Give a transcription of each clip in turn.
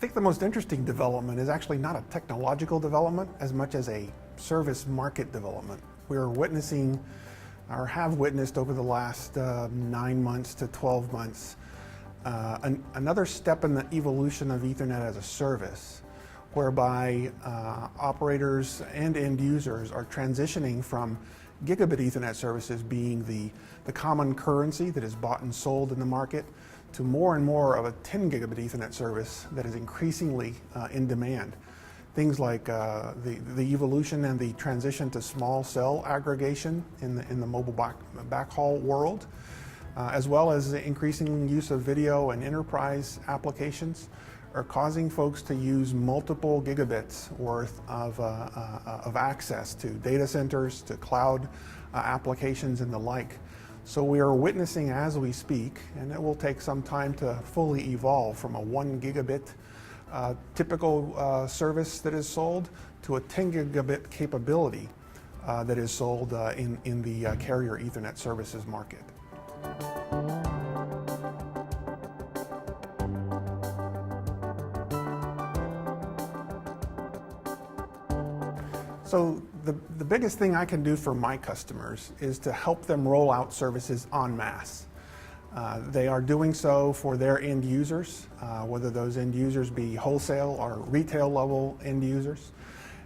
think the most interesting development is actually not a technological development as much as a service market development. We're witnessing, or have witnessed over the last 9 months to 12 months, another step in the evolution of Ethernet as a service, whereby operators and end users are transitioning from gigabit Ethernet services being the common currency that is bought and sold in the market to more and more of a 10 gigabit Ethernet service that is increasingly in demand. Things like the evolution and the transition to small cell aggregation in the mobile backhaul world, as well as the increasing use of video and enterprise applications, are causing folks to use multiple gigabits worth of access to data centers, to cloud applications and the like. So we are witnessing as we speak, and it will take some time to fully evolve from a 1 gigabit typical service that is sold to a 10 gigabit capability that is sold in the carrier Ethernet services market. So the biggest thing I can do for my customers is to help them roll out services en masse. They are doing so for their end users, whether those end users be wholesale or retail level end users,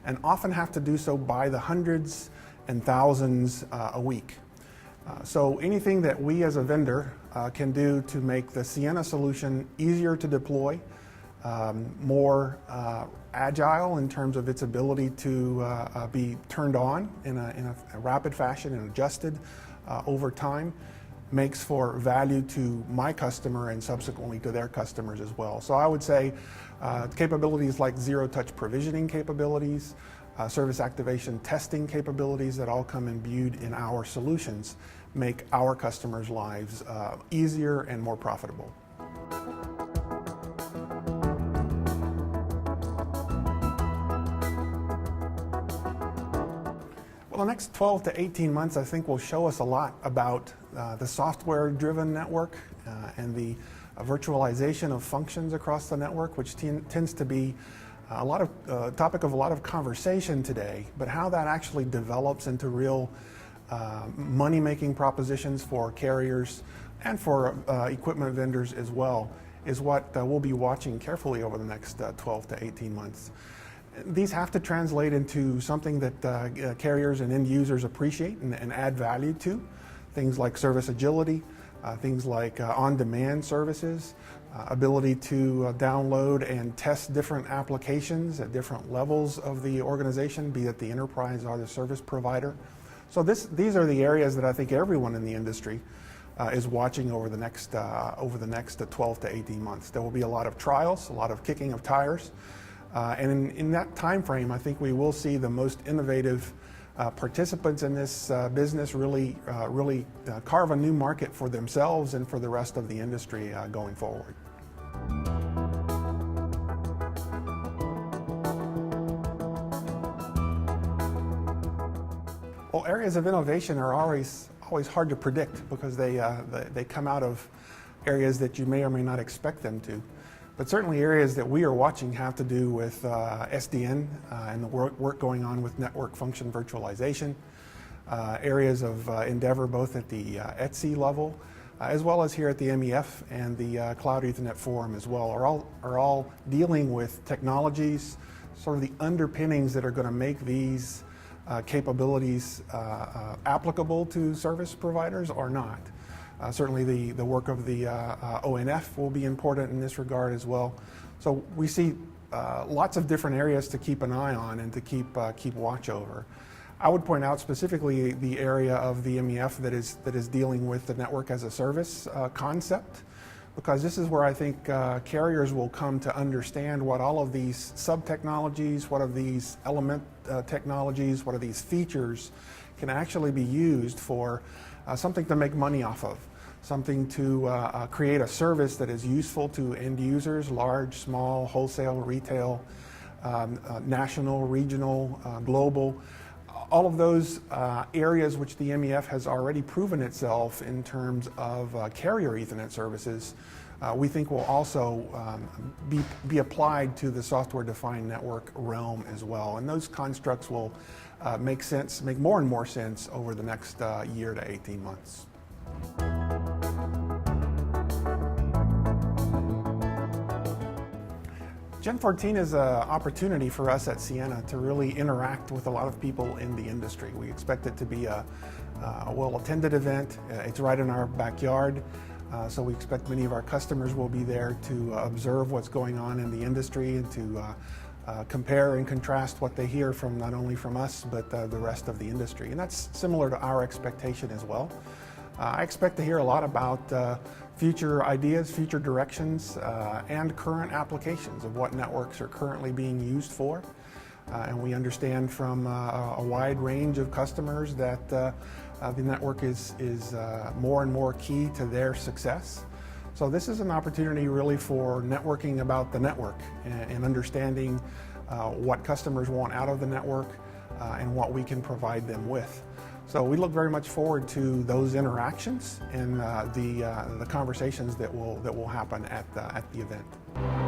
and often have to do so by the hundreds and thousands a week. So anything that we as a vendor can do to make the Ciena solution easier to deploy, more agile in terms of its ability to be turned on in a rapid fashion and adjusted over time, makes for value to my customer and subsequently to their customers as well. So I would say capabilities like zero-touch provisioning capabilities, service activation testing capabilities that all come imbued in our solutions make our customers' lives easier and more profitable. Well, the next 12 to 18 months, I think, will show us a lot about the software-driven network and the virtualization of functions across the network, which tends to be a topic of a lot of conversation today. But how that actually develops into real money-making propositions for carriers and for equipment vendors as well is what we'll be watching carefully over the next 12 to 18 months. These have to translate into something that carriers and end users appreciate and add value to. Things like service agility, things like on-demand services, ability to download and test different applications at different levels of the organization, be it the enterprise or the service provider. So these are the areas that I think everyone in the industry is watching over the next 12 to 18 months. There will be a lot of trials, a lot of kicking of tires. And in that time frame, I think we will see the most innovative participants in this business really carve a new market for themselves and for the rest of the industry going forward. Well, areas of innovation are always hard to predict because they come out of areas that you may or may not expect them to. But certainly areas that we are watching have to do with SDN and the work going on with network function virtualization, areas of endeavor both at the ETSI level as well as here at the MEF and the Cloud Ethernet Forum as well, are all dealing with technologies, sort of the underpinnings that are going to make these capabilities applicable to service providers or not. Certainly the work of the ONF will be important in this regard as well. So we see lots of different areas to keep an eye on and to keep watch over. I would point out specifically the area of the MEF that is dealing with the network as a service concept, because this is where I think carriers will come to understand what all of these sub-technologies, what of these element technologies, what of these features can actually be used for something to make money off of, something to create a service that is useful to end users, large, small, wholesale, retail, national, regional, global. All of those areas which the MEF has already proven itself in terms of carrier Ethernet services we think will also be applied to the software-defined network realm as well. And those constructs will make more and more sense over the next year to 18 months. Gen 14 is an opportunity for us at Ciena to really interact with a lot of people in the industry. We expect it to be a well-attended event. It's right in our backyard, so we expect many of our customers will be there to observe what's going on in the industry and to compare and contrast what they hear from not only from us but the rest of the industry. And that's similar to our expectation as well. I expect to hear a lot about future ideas, future directions, and current applications of what networks are currently being used for. And we understand from a wide range of customers that the network is more and more key to their success. So this is an opportunity really for networking about the network and understanding what customers want out of the network and what we can provide them with. So we look very much forward to those interactions and the conversations that will happen at the event.